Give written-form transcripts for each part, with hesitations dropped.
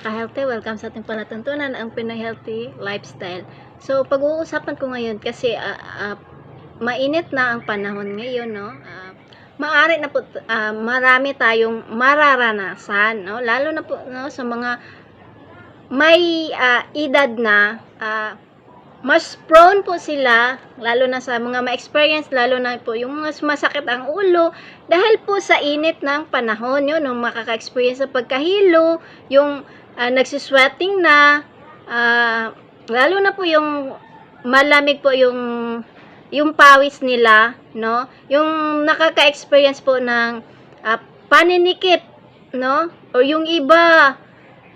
mga ka-healthy, welcome sa ating palatuntunan, ang Pinoy Healthy Lifestyle. So, pag-uusapan ko ngayon kasi mainit na ang panahon ngayon, no? Maaari na po, marami tayong mararanasan, no? Lalo na po, no, sa mga may edad na, mas prone po sila, lalo na sa mga ma-experience, lalo na po yung mas masakit ang ulo, dahil po sa init ng panahon, yun, nung makaka-experience sa pagkahilo, yung nagsisweating na, lalo na po yung malamig po yung pawis nila, no, yung nakaka-experience po ng paninikip, no, o yung iba,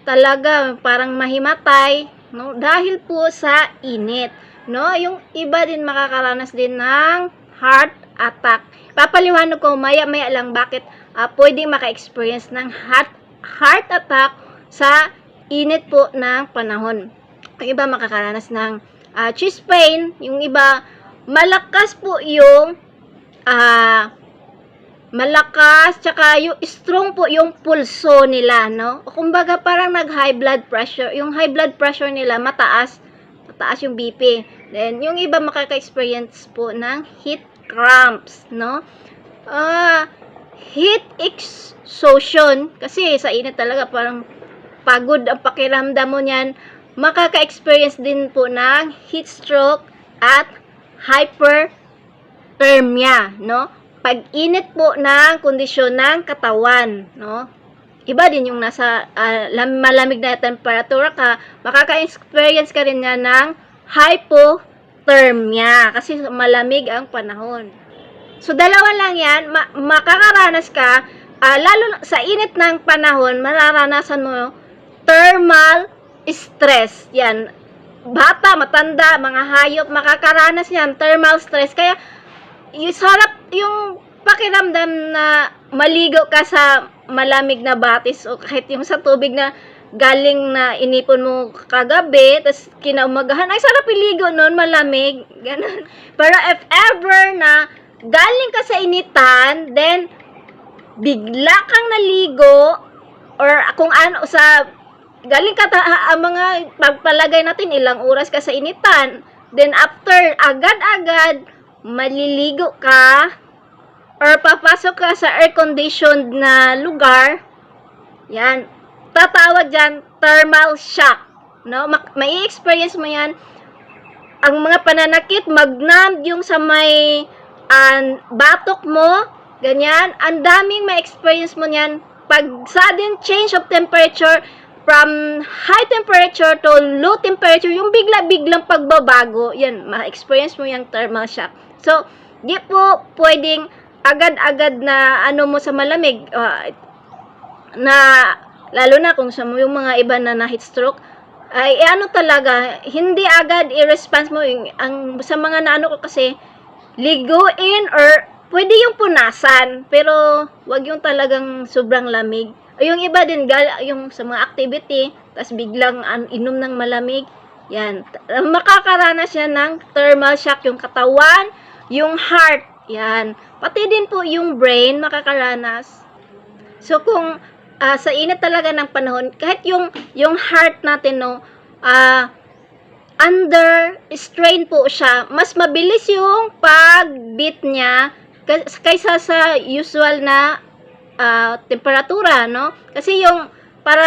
talaga parang mahimatay, no, dahil po sa init, no. Yung iba din makakaranas din ng heart attack. Papaliwanag ko maya-maya lang bakit pwedeng maka-experience ng heart attack sa init po ng panahon. Yung iba makakaranas ng chest pain, yung iba malakas po yung malakas, tsaka yung strong po yung pulso nila, no? Kumbaga parang nag-high blood pressure. Yung high blood pressure nila mataas yung BP. Then, yung iba makaka-experience po ng heat cramps, no? Heat exhaustion, kasi sa init talaga parang pagod ang pakiramdam mo niyan. Makaka-experience din po ng heat stroke at hyperthermia, no? Pag-init po ng kondisyon ng katawan, no? Iba din yung nasa malamig na temperatura ka, makaka-experience ka rin nga ng hypothermia kasi malamig ang panahon. So, dalawa lang yan, makakaranas ka, lalo sa init ng panahon, mararanasan mo thermal stress. Yan, bata, matanda, mga hayop, makakaranas yan, thermal stress. Kaya, sarap yung pakiramdam na maligo ka sa malamig na batis o kahit yung sa tubig na galing na inipon mo kagabi, tapos kinaumagahan, ay sarap iligo nun, malamig, ganun. Pero if ever na galing ka sa initan, then bigla kang naligo, or kung ano, galing ka mga pagpalagay natin ilang oras ka sa initan, then after agad-agad maliligo ka or papasok ka sa air-conditioned na lugar, yan, tatawag dyan thermal shock, no? May experience mo yan, ang mga pananakit, magnumb yung sa may batok mo, ganyan, ang daming ma-experience mo yan, pag sudden change of temperature, from high temperature to low temperature, yung bigla-biglang pagbabago, yan, ma-experience mo yung thermal shock. So, di po pwedeng agad-agad na mo sa malamig, na, lalo na kung sa yung mga iba na heat stroke, ay talaga, hindi agad i-response mo, sa mga ko kasi, liguin or pwede yung punasan, pero wag yung talagang sobrang lamig. Yung iba din, yung sa mga activity, tas biglang inom ng malamig, yan, makakaranas yan ng thermal shock, yung katawan, yung heart, yan, pati din po yung brain makakaranas. So, kung sa init talaga ng panahon, kahit yung heart natin, no, under strain po siya, mas mabilis yung pag-beat niya kaysa sa usual na temperatura, no? Kasi yung para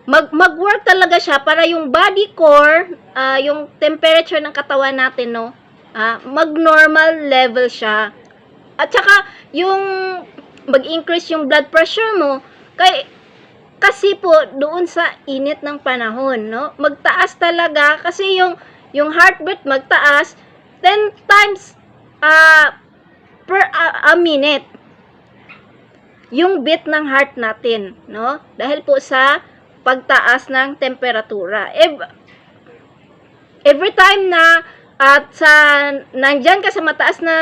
mag-work talaga siya para yung body core, yung temperature ng katawan natin, no, mag-normal level siya. At saka yung mag-increase yung blood pressure mo kasi po doon sa init ng panahon, no? Magtaas talaga kasi yung heartbeat magtaas 10 times per a minute. Yung beat ng heart natin, no? Dahil po sa pagtaas ng temperatura. Every time na nandyan ka sa mataas na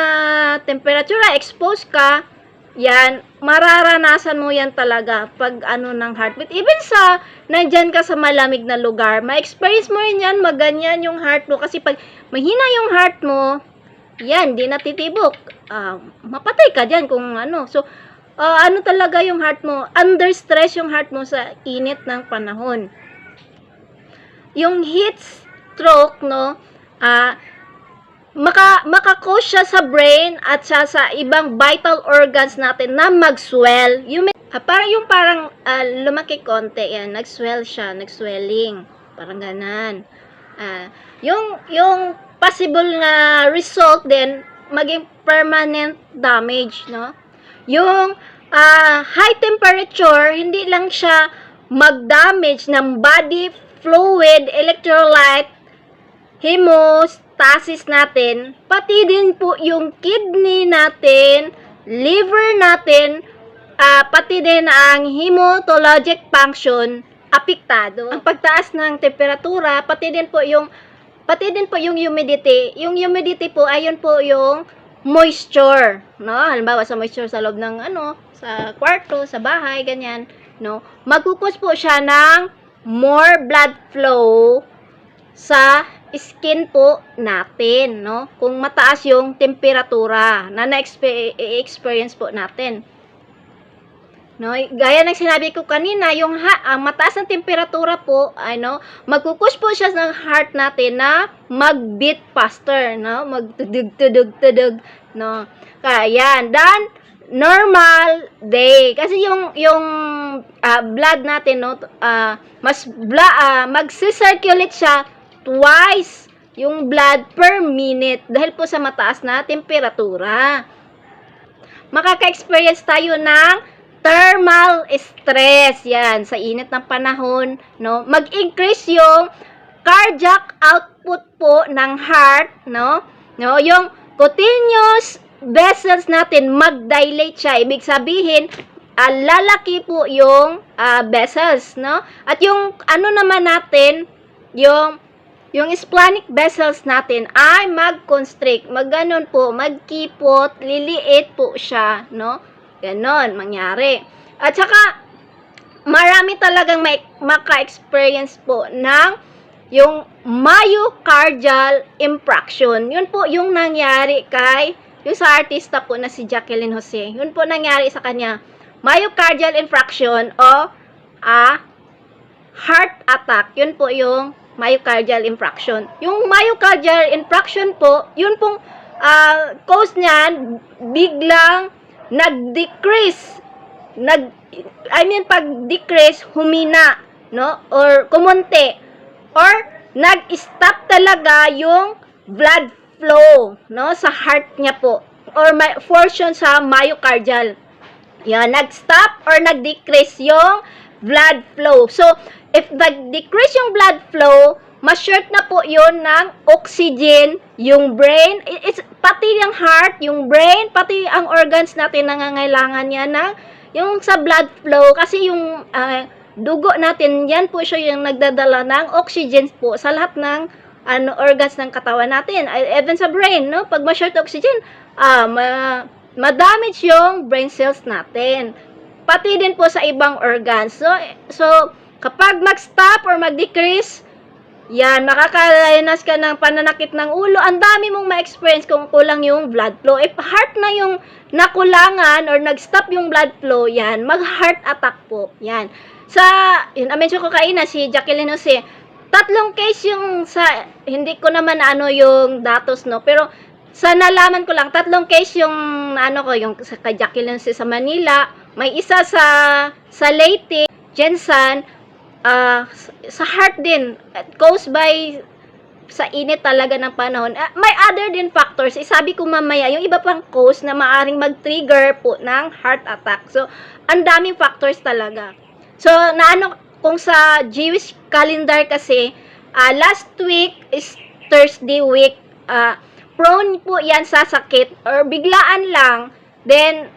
temperatura, exposed ka, yan, mararanasan mo yan talaga pag ng heartbeat. Even sa nandyan ka sa malamig na lugar, ma-experience mo rin yan, maganyan yung heart mo. Kasi pag mahina yung heart mo, yan, di natitibok. Mapatay ka dyan kung So, ano talaga yung heart mo, under stress yung heart mo sa init ng panahon. Yung heat stroke, no, maka-cause siya sa brain at sa ibang vital organs natin na mag-swell. Parang lumaki konti yan, nag-swell siya, nag-swelling, parang ganan. Yung possible na result din, maging permanent damage, no? Yung high temperature, hindi lang siya mag-damage ng body fluid, electrolyte, hemostasis natin, pati din po yung kidney natin, liver natin, pati din ang hematologic function apektado. Ang pagtaas ng temperatura, pati din po yung humidity. Yung humidity po, ayun po yung moisture, no? Halimbawa sa moisture sa loob ng sa kwarto, sa bahay, ganyan, no? Magkukos po siya ng more blood flow sa skin po natin, no? Kung mataas yung temperatura na na-experience po natin. No, gaya ng sinabi ko kanina, yung mataas ng temperatura po, magkukush po siya ng heart natin na mag-beat faster, no? Magtudug-tudug-tudug, no? Kaya yan, dan normal day. Kasi yung blood natin, no, mag-circulate siya twice yung blood per minute dahil po sa mataas na temperatura. Makaka-experience tayo ng thermal stress, yan, sa init ng panahon, no? Mag-increase yung cardiac output po ng heart, no? Yung continuous vessels natin, mag-dilate siya. Ibig sabihin, lalaki po yung vessels, no? At yung naman natin, yung splenic vessels natin ay mag-constrict, mag-ganon po, magkipot, liliit po siya, no? Ganon, mangyari. At saka, marami talagang maka-experience po ng yung myocardial infarction. Yun po yung nangyari yung sa artista po na si Jacqueline Jose. Yun po nangyari sa kanya. Myocardial infarction o heart attack. Yun po yung myocardial infarction. Yung myocardial infarction po, yun pong cause niyan, biglang nag-decrease, pag-decrease, humina, no? Or kumonte, or nag-stop talaga yung blood flow, no? Sa heart niya po, or may portion sa myocardial. Yan, nag-stop or nag-decrease yung blood flow. So, if nag-decrease yung blood flow, ma-short na po yun ng oxygen, yung brain, pati yung heart, yung brain, pati ang organs natin nangangailangan yan yung sa blood flow, kasi yung dugo natin, yan po siya yung nagdadala ng oxygen po sa lahat ng organs ng katawan natin, even sa brain, no? Pag ma-short oxygen, ma-damage yung brain cells natin, pati din po sa ibang organs. So kapag mag-stop or mag-decrease, yan, makakaranas ka ng pananakit ng ulo. Ang dami mong ma-experience kung kulang yung blood flow. If heart na yung nakulangan or nag-stop yung blood flow, yan, mag-heart attack po. Yan. Yun, mention ko kaina, si Jacqueline Jose, 3 case yung hindi ko naman yung datos, no? Pero sa nalaman ko lang, 3 case yung yung kay Jacqueline Jose sa Manila, may isa sa Leyte, Jensen, sa heart din, caused by sa init talaga ng panahon. May other din factors. Sabi ko mamaya, yung iba pang cause na maaring mag-trigger po ng heart attack. So, ang daming factors talaga. So, kung sa Jewish calendar kasi, last week is Thursday week, prone po yan sa sakit or biglaan lang. Then,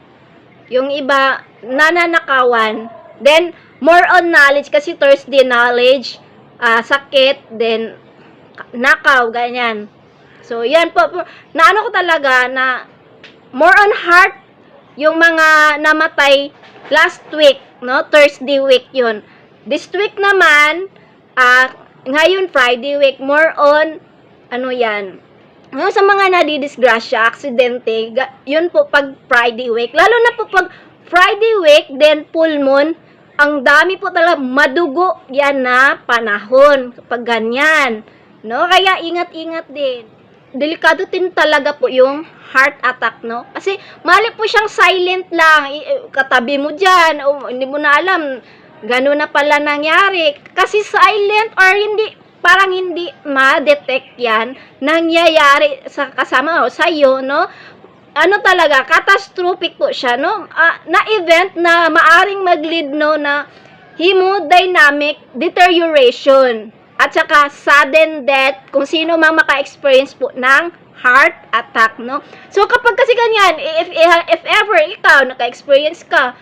yung iba, nananakawan. Then, more on knowledge kasi Thursday knowledge, sakit, then nakaw, ganyan. So, yan po. Ko talaga na more on heart yung mga namatay last week, no? Thursday week yun. This week naman, ngayon Friday week, more on, yan, sa mga nadidisgrasya, aksidente, yun po pag Friday week. Lalo na po pag Friday week, then full moon, ang dami po talaga madugo yan na panahon kapag ganyan. No? Kaya ingat-ingat din. Delikado din talaga po yung heart attack, no? Kasi mali po siyang silent lang. Katabi mo dyan, hindi mo na alam, gano'n na pala nangyari. Kasi silent or hindi, parang hindi ma-detect yan, nangyayari sa kasama o sa'yo, no? Ano talaga, catastrophic po siya, no? Na event na maaring mag-lead, no, na hemodynamic deterioration at saka sudden death kung sino mang maka-experience po ng heart attack, no? So, kapag kasi ganyan, if ever ikaw naka-experience ka,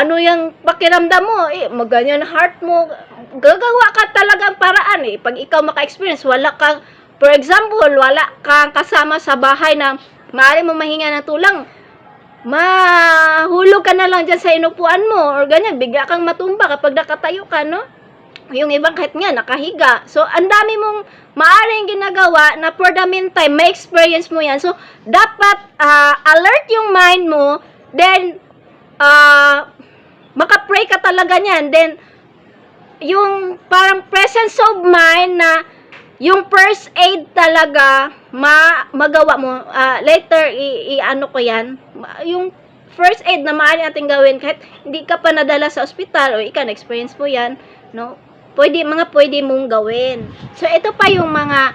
ano yung pakiramdam mo, magganyan heart mo, gagawa ka talagang paraan, Pag ikaw maka-experience, wala kang, for example, wala kang kasama sa bahay na maaari mo mahinga ng tulang, mahulog ka na lang dyan sa inupuan mo, or ganyan, bigla kang matumba kapag nakatayo ka, no? Yung ibang kahit nga, nakahiga. So, ang dami mong maaaring ginagawa na for the meantime, may experience mo yan. So, dapat alert yung mind mo, then, maka-pray ka talaga niyan. Then, yung parang presence of mind na yung first aid talaga magawa mo. Later, i-ano ko yan. Yung first aid na maaari natin gawin kahit hindi ka pa nadala sa ospital o ikaw na-experience mo yan, no? Pwede mong gawin. So, ito pa yung mga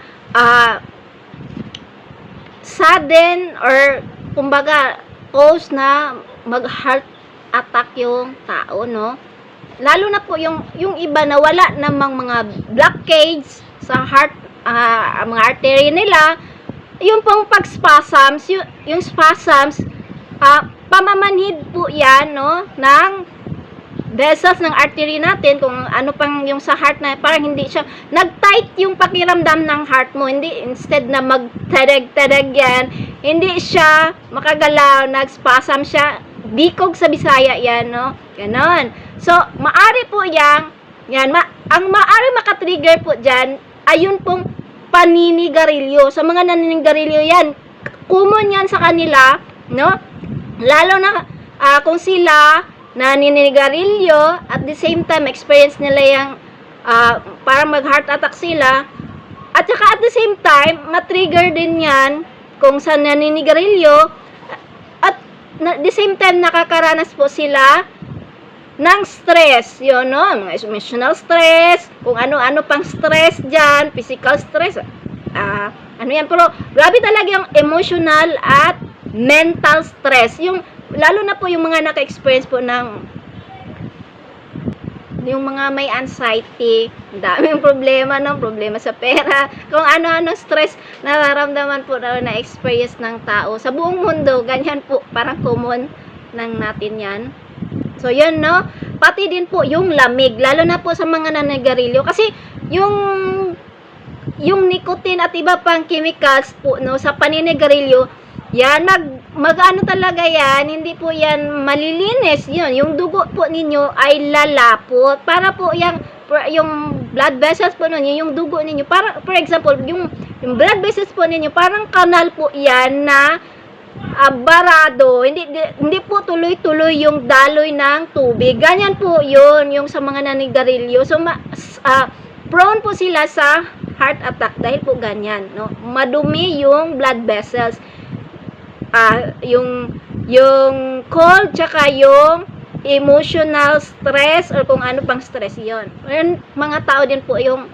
sudden or kumbaga cause na mag-heart attack yung tao, no? Lalo na po yung iba na wala namang mga blockage sa heart, mga artery nila, yung pong pag-spasms, yung spasms, pamamanhid po yan, no, ng vessels ng artery natin, kung ano pang yung sa heart na, parang hindi siya, nag-tight yung pakiramdam ng heart mo, hindi, instead na mag-tereg-tereg yan, hindi siya makagalaw, nag-spasm siya, bikog sa Bisaya yan, no, ganon. So, maari po yan, ang maari makatrigger po dyan, ayun pong paninigarilyo. Sa mga naninigarilyo yan, common yan sa kanila, no? Lalo na kung sila naninigarilyo, at the same time, experience nila yung parang mag-heart attack sila, at saka at the same time, matrigger din yan kung sa naninigarilyo, at the same time, nakakaranas po sila ng stress, yun, no? Mga emotional stress, kung ano-ano pang stress dyan, physical stress, ano yan, pero grabe talaga yung emotional at mental stress, yung, lalo na po yung mga naka-experience po ng yung mga may anxiety, daming problema, no? Problema sa pera, kung ano-ano stress nararamdaman po na experience ng tao sa buong mundo, ganyan po, parang common ng natin yan. So, yun, no? Pati din po yung lamig, lalo na po sa mga naninigarilyo. Kasi, yung nicotine at iba pang chemicals po, no, sa paninigarilyo, yan, mag-ano talaga yan, hindi po yan malilinis. Yun, yung dugo po ninyo ay lalapot. Para po yung blood vessels po ninyo, yung dugo ninyo, para, for example, yung blood vessels po ninyo, parang kanal po yan na barado, hindi po tuloy-tuloy yung daloy ng tubig. Ganyan po yun, yung sa mga naninigarilyo. So, prone po sila sa heart attack dahil po ganyan, no? Madumi yung blood vessels. Yung cold, tsaka yung emotional stress, or kung ano pang stress yon. Mga tao din po yung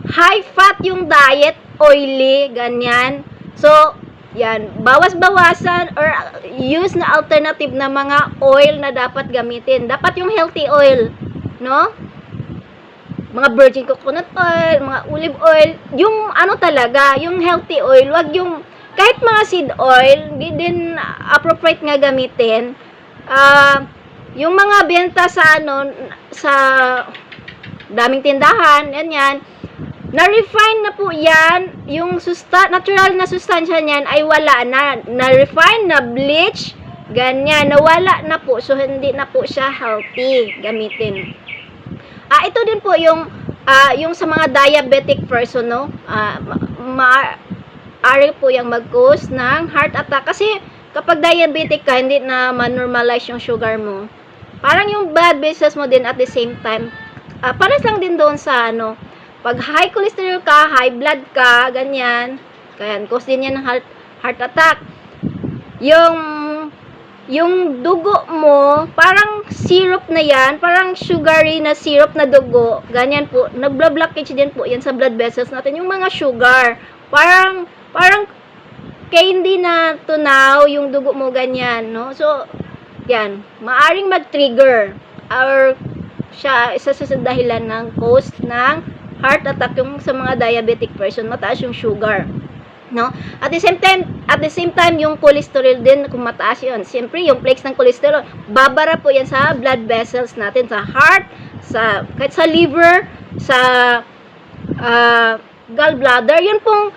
high fat yung diet, oily, ganyan. So, yan, bawas-bawasan or use na alternative na mga oil na dapat gamitin. Dapat yung healthy oil, no? Mga virgin coconut oil, mga olive oil, yung ano talaga, yung healthy oil, wag yung, kahit mga seed oil, hindi din appropriate nga gamitin. Yung mga benta sa sa daming tindahan, yan, na-refine na po yan, yung natural na sustansya niyan ay wala na. Na-refine, na bleach, ganyan, nawala na po. So, hindi na po siya healthy gamitin. Ito din po yung sa mga diabetic person, no? Maaari po yung mag-cause ng heart attack. Kasi, kapag diabetic ka, hindi na ma-normalize yung sugar mo. Parang yung blood vessels mo din at the same time, pares lang din doon sa ano, pag high cholesterol ka, high blood ka, ganyan, kaya cause din yan ng heart attack. Yung dugo mo, parang syrup na yan, parang sugary na syrup na dugo, ganyan po, nagba-blockage din po yan sa blood vessels natin, yung mga sugar, parang candy na tunaw yung dugo mo, ganyan, no? So, yan, maaring mag-trigger or siya isa sa dahilan ng cause ng heart attack yung sa mga diabetic person, mataas yung sugar, no? At the same time yung cholesterol din kung mataas yun. Siyempre, yung flakes ng cholesterol, babara po yan sa blood vessels natin, sa heart, kahit sa liver, sa gallbladder. Yun pong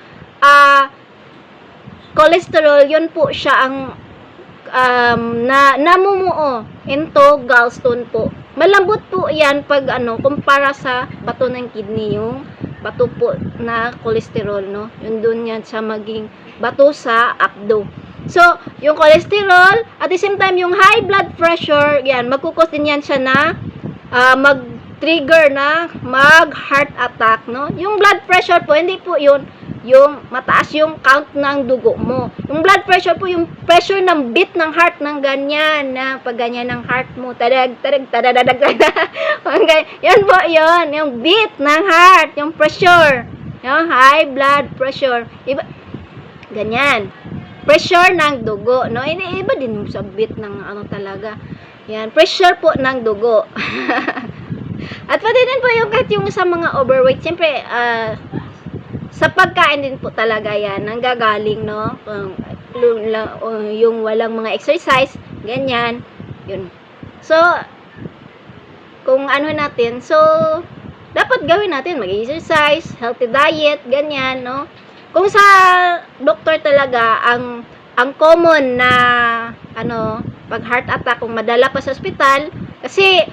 cholesterol, yun po siya ang namumuo into gallstone po. Malambot po yan pag kumpara sa bato ng kidney, yung bato po na cholesterol, no? Yun doon yan sa maging bato sa abdo. So, yung cholesterol, at the same time, yung high blood pressure, yan, magkukos din yan siya na mag-trigger na mag-heart attack, no? Yung blood pressure po, hindi po yun yung mataas yung count ng dugo mo. Yung blood pressure po, yung pressure ng beat ng heart ng ganyan, na pag ganyan ng heart mo, tadag, yan po yun, yung beat ng heart, yung pressure, yung high blood pressure, iba, ganyan, pressure ng dugo, no? Iba din sa beat ng talaga, yan, pressure po ng dugo. At pati din po yung kahit yung sa mga overweight, siyempre, sa pagkain din po talaga yan, nanggagaling, no? Yung walang mga exercise, ganyan, yun. So, kung natin, so, dapat gawin natin, mag-exercise, healthy diet, ganyan, no? Kung sa doktor talaga, ang common na, pag heart attack, kung madala pa sa ospital, kasi,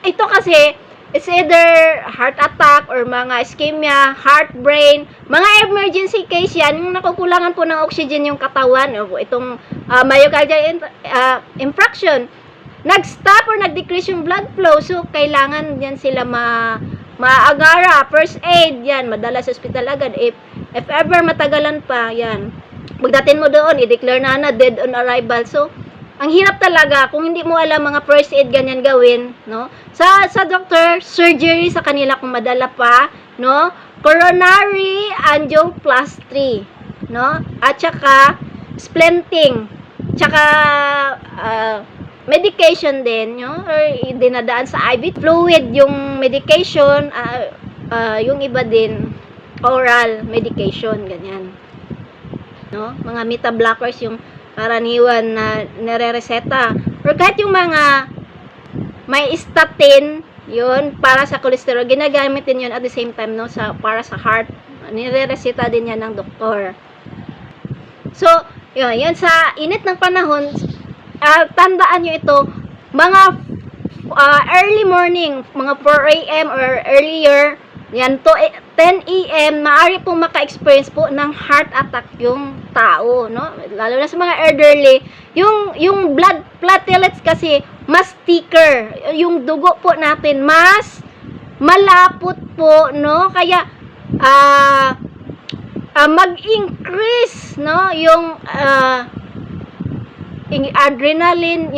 ito kasi, it's either heart attack or mga ischemia, heart, brain, mga emergency case yan, yung nakukulangan po ng oxygen yung katawan, o itong myocardial infarction, nag-stop or nag-decrease yung blood flow, so kailangan yan sila maagara, first aid, yan, madala sa hospital agad. If ever matagalan pa, yan, pagdating mo doon, i-declare na dead on arrival. So, ang hirap talaga kung hindi mo alam mga first aid ganyan gawin, no? Sa doctor, surgery sa kanila kung madala pa, no? Coronary angioplasty, no? At saka splenting, tsaka medication din, no? Or dinadaan sa IV fluid yung medication, yung iba din oral medication, ganyan, no? Mga beta blockers yung karaniwan na nire-reseta, or kahit yung mga may statin, yun, para sa cholesterol, ginagamit din yun at the same time, no, para sa heart, nire-reseta din yan ng doktor. So, yun, sa init ng panahon, tandaan nyo ito, mga early morning, mga 4 a.m. or earlier, yan, to 10 a.m., maaari pong maka-experience po ng heart attack yung tao, no? Lalo na sa mga elderly, yung blood platelets kasi mas thicker, yung dugo po natin mas malapot po, no? Kaya mag-increase, no, yung adrenaline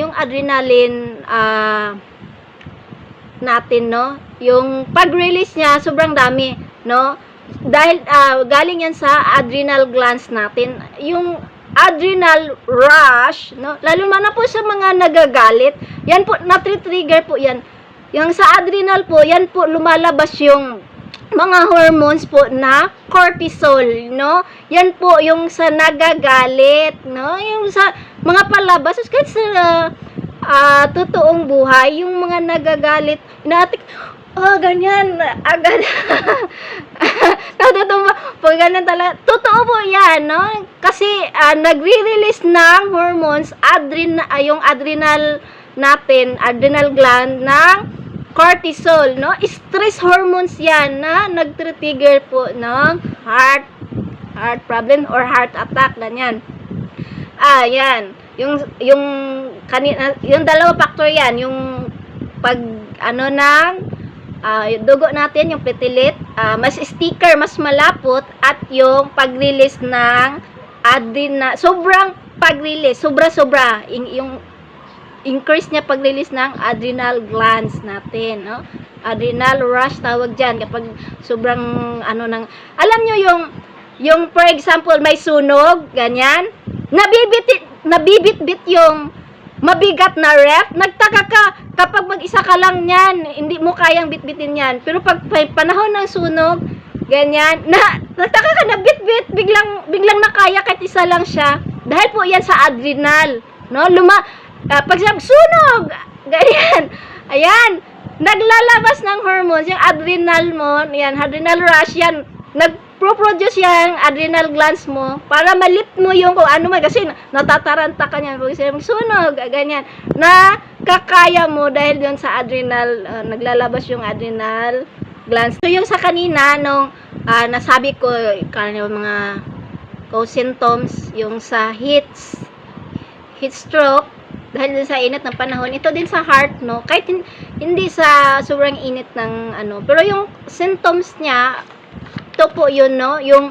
natin, no? Yung pag-release niya, sobrang dami, no? Dahil galing yan sa adrenal glands natin. Yung adrenal rush, no? Lalo na po sa mga nagagalit, yan po, natri-trigger po yan. Yung sa adrenal po, yan po lumalabas yung mga hormones po na cortisol, no? Yan po yung sa nagagalit, no? Yung sa mga palabas, kahit sa totoong buhay, yung mga nagagalit, ganyan, agad. Natutumba, pag ganun talaga, totoo po yan, no? Kasi, nagre-release ng hormones, yung adrenal natin, adrenal gland, ng cortisol, no? Stress hormones yan, na nag-trigger po ng heart problem or heart attack, ganyan. Yan. yung kanina, yung dalawa factor yan, yung pag ano ng yung dugo natin, yung platelet, mas sticker, mas malapot, at yung pag-release ng adrenal, sobrang pag-release, sobra-sobra, yung increase niya pag-release ng adrenal glands natin, no? Adrenal rush tawag diyan kapag sobrang ano ng, alam nyo yung for example may sunog, ganyan, nabibit yung mabigat na ref, nagtaka ka kapag mag-isa ka lang niyan, hindi mo kayang bitbitin yan. Pero pag panahon ng sunog, ganyan, nagtaka ka na bit-bit, biglang nakaya kahit isa lang siya. Dahil po yan sa adrenal, no? Pag sunog, ganyan, ayan, naglalabas ng hormones, yung adrenal mo, yan, adrenal rush, yan, nagpo-produce yung adrenal glands mo para malip mo yung kung ano man, kasi natataranta ka niyan pag sunog, ganyan, na kakaya mo dahil yun sa adrenal, naglalabas yung adrenal glands. So yung sa kanina, nung nasabi ko, yung mga symptoms, yung sa heat stroke, dahil din sa init ng panahon, ito din sa heart, no, kahit hindi sa sobrang init ng ano, pero yung symptoms niya, ito po yun, no, yung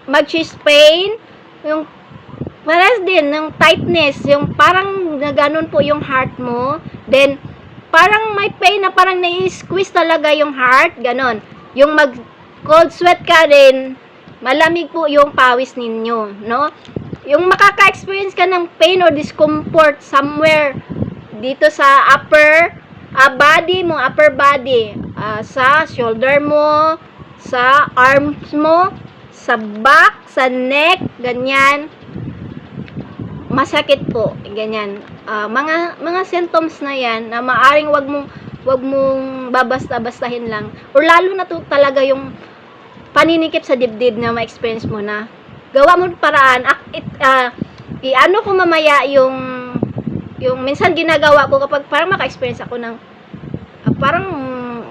mag-chest pain, yung pares din, yung tightness, yung parang gano'n po yung heart mo, then parang may pain na parang nai-squeeze talaga yung heart, gano'n, yung mag-cold sweat ka din, malamig po yung pawis ninyo, no, yung makaka-experience ka ng pain or discomfort somewhere dito sa upper body, sa shoulder mo, sa arms mo, sa back, sa neck, ganyan, masakit po, ganyan. Mga symptoms na yan na maaring wag mong babasta-bastahin lang, or lalo na to talaga yung paninikip sa dibdib na ma-experience mo na. Gawa mo paraan, i-ano ko mamaya yung minsan ginagawa ko kapag parang maka-experience ako ng parang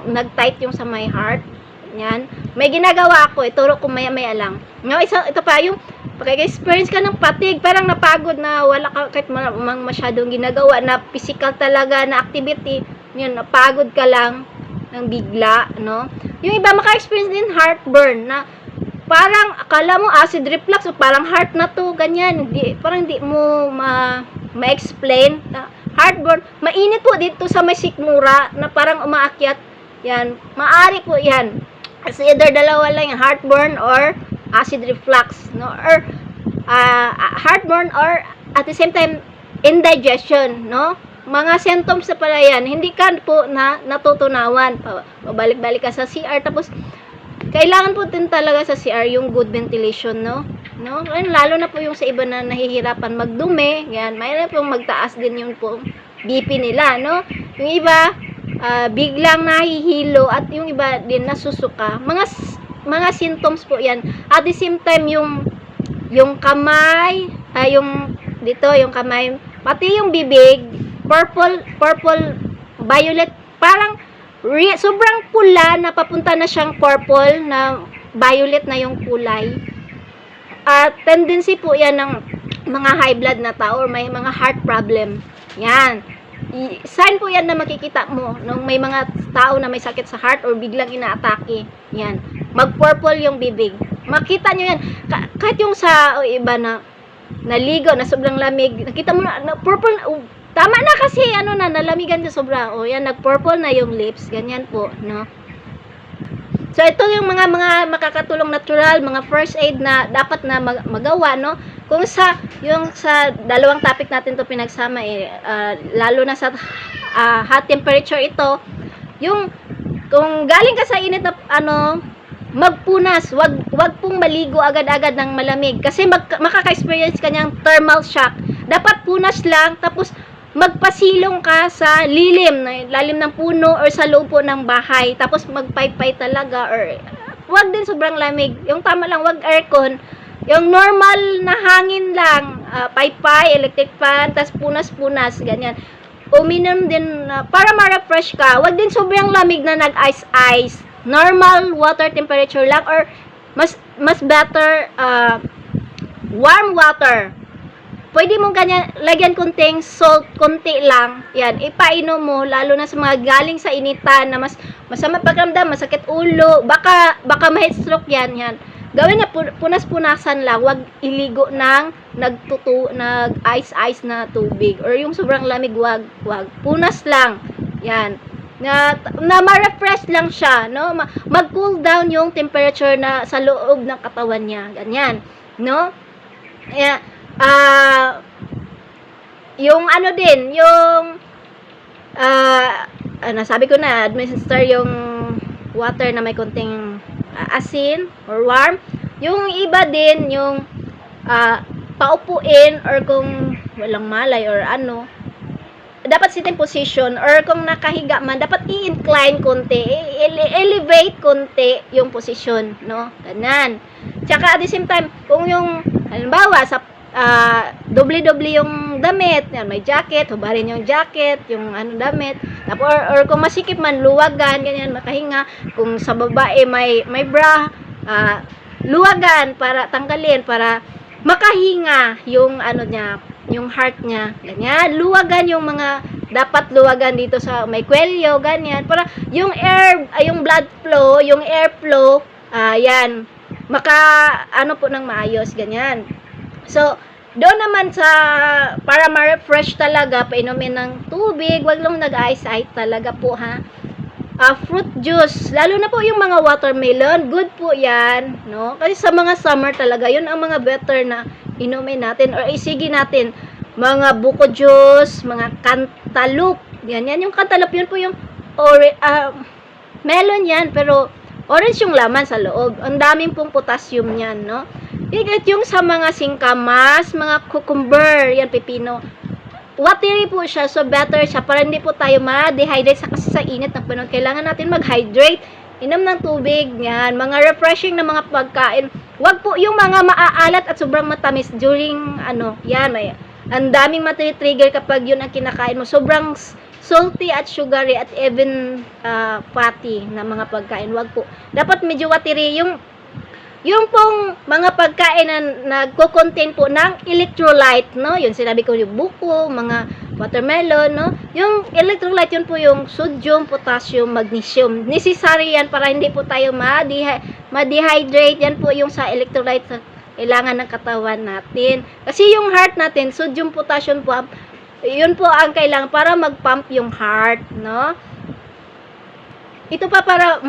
nag-tight yung sa my heart, yan, may ginagawa ako, ituro ko maya-maya lang. Ito pa, yung pag-experience ka ng fatigue, parang napagod na wala ka kahit masyadong ginagawa na physical talaga na activity, yun, napagod ka lang ng bigla, no? Yung iba maka-experience din heartburn na parang akala mo acid reflux o parang heart na to, ganyan, parang hindi mo ma-explain na heartburn. Mainit po dito sa may sikmura na parang umaakyat, yan, maari po yan, kasi either dalawa lang yung heartburn or acid reflux, no, or heartburn or at the same time indigestion, no, mga symptoms na pala yan, hindi ka po natutunawan, pabalik-balik ka sa CR, tapos kailangan po din talaga sa CR yung good ventilation, no? Lalo na po yung sa iba na nahihirapan magdumi, yan, mayroon pong magtaas din yung po BP nila, no? Yung iba, biglang nahihilo, at yung iba din nasusuka. Mga symptoms po yan. At the same time, yung kamay, yung dito, yung kamay, pati yung bibig, purple, violet, parang sobrang pula na papunta na siyang purple na violet na yung kulay. At tendency po yan ng mga high blood na tao or may mga heart problem. Yan. Sign po yan na makikita mo nung may mga tao na may sakit sa heart or biglang inaatake. Yan. Mag-purple yung bibig. Makita nyo yan. Kahit yung sa iba na naligo, na sobrang lamig, nakita mo na purple, tama na kasi, nalamigan na sobra. O, yan, nag-purple na yung lips. Ganyan po, no? So, ito yung mga makakatulong natural, mga first aid na dapat na magawa, no? Kung sa dalawang topic natin to pinagsama, lalo na sa hot temperature ito, kung galing ka sa init na, magpunas, wag pong maligo agad-agad ng malamig. Kasi makaka-experience ka niyang thermal shock. Dapat punas lang, tapos magpasilong ka sa lalim ng puno or sa loob po ng bahay, tapos magpaypay talaga, or wag din sobrang lamig, yung tama lang, wag aircon, yung normal na hangin lang, paypay, electric fan, tapos punas-punas, ganyan. Uminom din para ma-refresh ka, wag din sobrang lamig na nag-ice, normal water temperature lang, or mas better warm water. pwede mo ganyan, lagyan konting salt, konti lang. Yan, ipainom mo, lalo na sa mga galing sa initan na masama pakiramdam, masakit ulo, baka ma-heat stroke yan, yan. Gawin na punas-punasan lang, wag iligo ng nag-ice na tubig or yung sobrang lamig, wag. Punas lang. Yan. Na ma-refresh lang siya, no? Mag-cool down yung temperature na sa loob ng katawan niya. Ganyan, no? Yeah. Yung ano din, yung sabi ko na, administer yung water na may konting asin or warm. Yung iba din, yung paupuin or kung walang malay or ano, dapat sitting position or kung nakahiga man, dapat i-incline konti, elevate konti yung position, no? Ganyan. Tsaka at the same time, kung yung halimbawa sa doble-doble yung damit, yan, may jacket, hubarin yung jacket, yung ano damit, or kung masikip man, luwagan, ganyan, makahinga. Kung sa babae may bra, luwagan para tanggalin, para makahinga yung ano niya, yung heart niya, ganyan. Luwagan yung mga dapat luwagan dito sa may kwelyo, ganyan, para yung yung blood flow, yung airflow, yan, ano po ng maayos, ganyan. So, doon naman para ma-refresh talaga, painumin ng tubig, wag lang nag-ice talaga po, ha. Fruit juice, lalo na po yung mga watermelon, good po yan, no? Kasi sa mga summer talaga, yun ang mga better na inumin natin or isigi natin. Mga buko juice, mga cantaloupe, yan yung cantaloupe, yun po yung melon yan, pero orange yung laman sa loob. Ang daming pong potassium yan, no? Higit yung sa mga singkamas, mga cucumber, yan, pepino. Watery po siya, so better siya para hindi po tayo ma-dehydrate kasi sa init ng panahon. Kailangan natin mag-hydrate, inom ng tubig, yan, mga refreshing na mga pagkain. Wag po yung mga maaalat at sobrang matamis during, yan, ang daming matri-trigger kapag yun ang kinakain mo. Sobrang salty at sugary at even fatty na mga pagkain. Wag po. Dapat medyo watery. Yung pong mga pagkain na nagko-contain po ng electrolyte, no? Yun sinabi ko, yung buko, mga watermelon, no? Yung electrolyte, yun po yung sodium, potassium, magnesium. Necessary yan para hindi po tayo ma-dehydrate. Yan po yung sa electrolyte na kailangan ng katawan natin. Kasi yung heart natin, sodium, potassium po, yun po ang kailangan para mag-pump yung heart, no? Ito pa para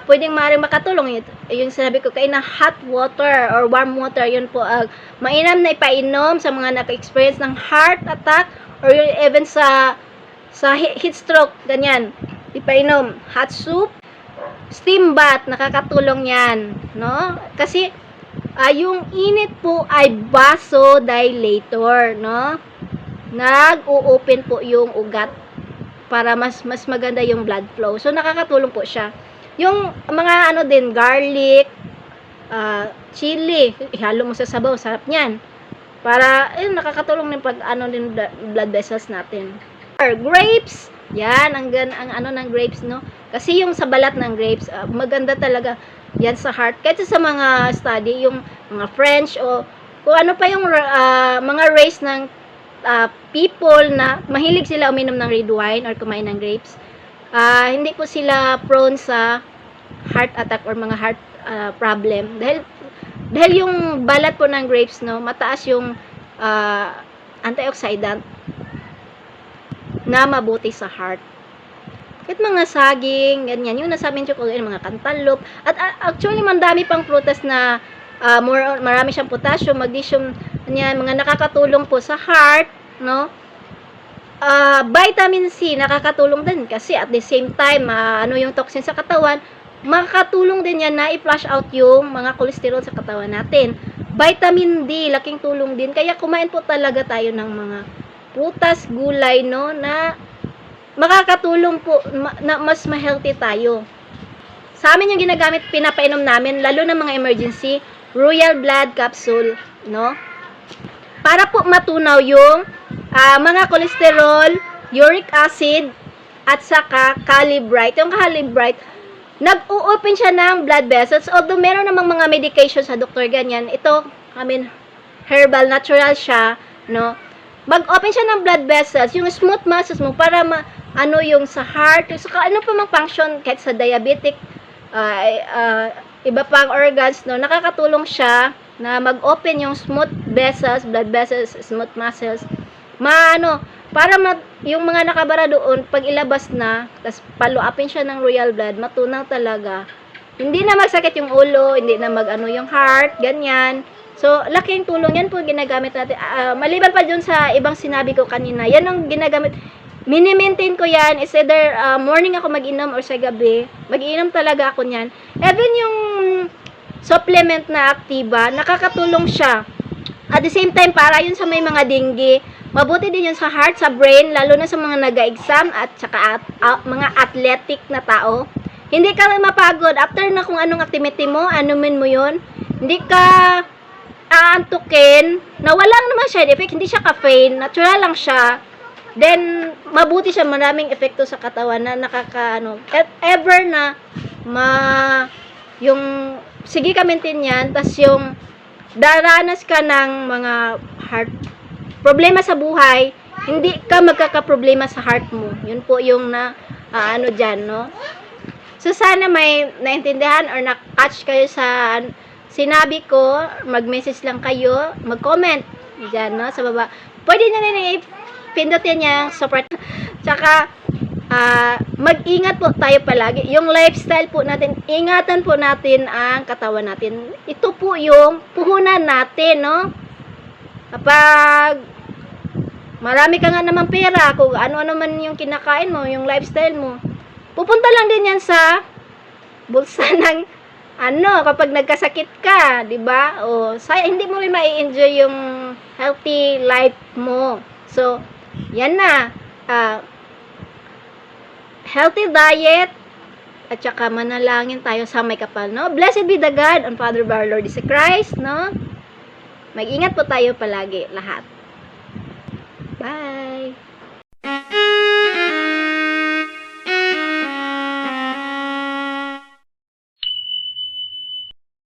pwedeng maaaring makatulong yung sinabi ko kayo na hot water or warm water, yun po mainam na ipainom sa mga naka-experience ng heart attack or even sa heat stroke, ganyan. Ipainom hot soup, steam bath, nakakatulong yan, no? Kasi yung init po ay vasodilator, no? Nag-o-open po yung ugat para mas maganda yung blood flow. So, nakakatulong po siya. Yung mga din, garlic, chili, ihalo mo sa sabaw, sarap niyan. Para, nakakatulong din pag din blood vessels natin. Or grapes, yan, ang ng grapes, no? Kasi yung sa balat ng grapes, maganda talaga yan sa heart. Kahit sa mga study, yung mga French o kung ano pa yung mga race ng people na mahilig sila uminom ng red wine or kumain ng grapes, hindi po sila prone sa heart attack or mga heart problem dahil yung balat po ng grapes, no, mataas yung antioxidant na mabuti sa heart. Kahit mga saging, ganyan, yung nasabi ko mga cantaloupe, at actually mandami pang prutas na marami siyang potassium, magnesium, yan, mga nakakatulong po sa heart, no? Vitamin C, nakakatulong din kasi at the same time, yung toxin sa katawan, makakatulong din yan na i-flush out yung mga cholesterol sa katawan natin. Vitamin D, laking tulong din. Kaya kumain po talaga tayo ng mga prutas, gulay, no, na makakatulong po na mas ma-healthy tayo. Sa amin yung ginagamit, pinapainom namin, lalo na mga emergency, Royal Blood Capsule, no? Para po matunaw yung mga cholesterol, uric acid, at saka calibrite. Yung calibrite, nag-o-open siya ng blood vessels. Although meron namang mga medication sa doktor ganyan, ito, herbal, natural siya, no? Mag-open siya ng blood vessels, yung smooth muscles mo para yung sa heart, saka ano pa mang function kahit sa diabetic, iba pang organs, no? Nakakatulong siya na mag-open yung smooth vessels, blood vessels, smooth muscles. Para yung mga nakabara doon, pag ilabas na, tapos paluapin siya ng royal blood, matunaw talaga. Hindi na magsakit yung ulo, hindi na yung heart, ganyan. So, laking tulong yan po ginagamit natin. Maliban pa dun sa ibang sinabi ko kanina, yan ang ginagamit. Mini-maintain ko yan. Is either morning ako mag-inom or sa gabi. Mag-inom talaga ako niyan. Even yung supplement na Activa, nakakatulong siya. At the same time, para yun sa may mga dengue, mabuti din yun sa heart, sa brain, lalo na sa mga nag-exam at saka mga athletic na tao. Hindi ka mapagod. After na kung anong activity mo, anumin mo yun. Hindi ka aantukin, na walang naman side effect, hindi siya caffeine, natural lang siya. Then, mabuti siya, maraming epekto sa katawan na ever na sige ka maintain yan, tas yung daranas ka ng mga heart problema sa buhay, hindi ka magkakaproblema sa heart mo. Yun po yung dyan, no? So, sana may naintindihan or na-catch kayo sa sinabi ko, mag-message lang kayo, mag-comment dyan, no, sa baba. Pwede nyo rin pindutin yung support. Tsaka, mag-ingat po tayo palagi. Yung lifestyle po natin, ingatan po natin ang katawan natin. Ito po yung puhunan natin, no? Kapag marami ka nga naman pera, kung ano-ano man yung kinakain mo, yung lifestyle mo, pupunta lang din yan sa bulsa ng kapag nagkasakit ka, 'di ba? Hindi mo rin mai-enjoy yung healthy life mo. So, yan na. Healthy diet at saka manalangin tayo sa may kapal, no? Blessed be the God and Father of our Lord Jesus Christ, no? Mag-ingat po tayo palagi lahat. Bye.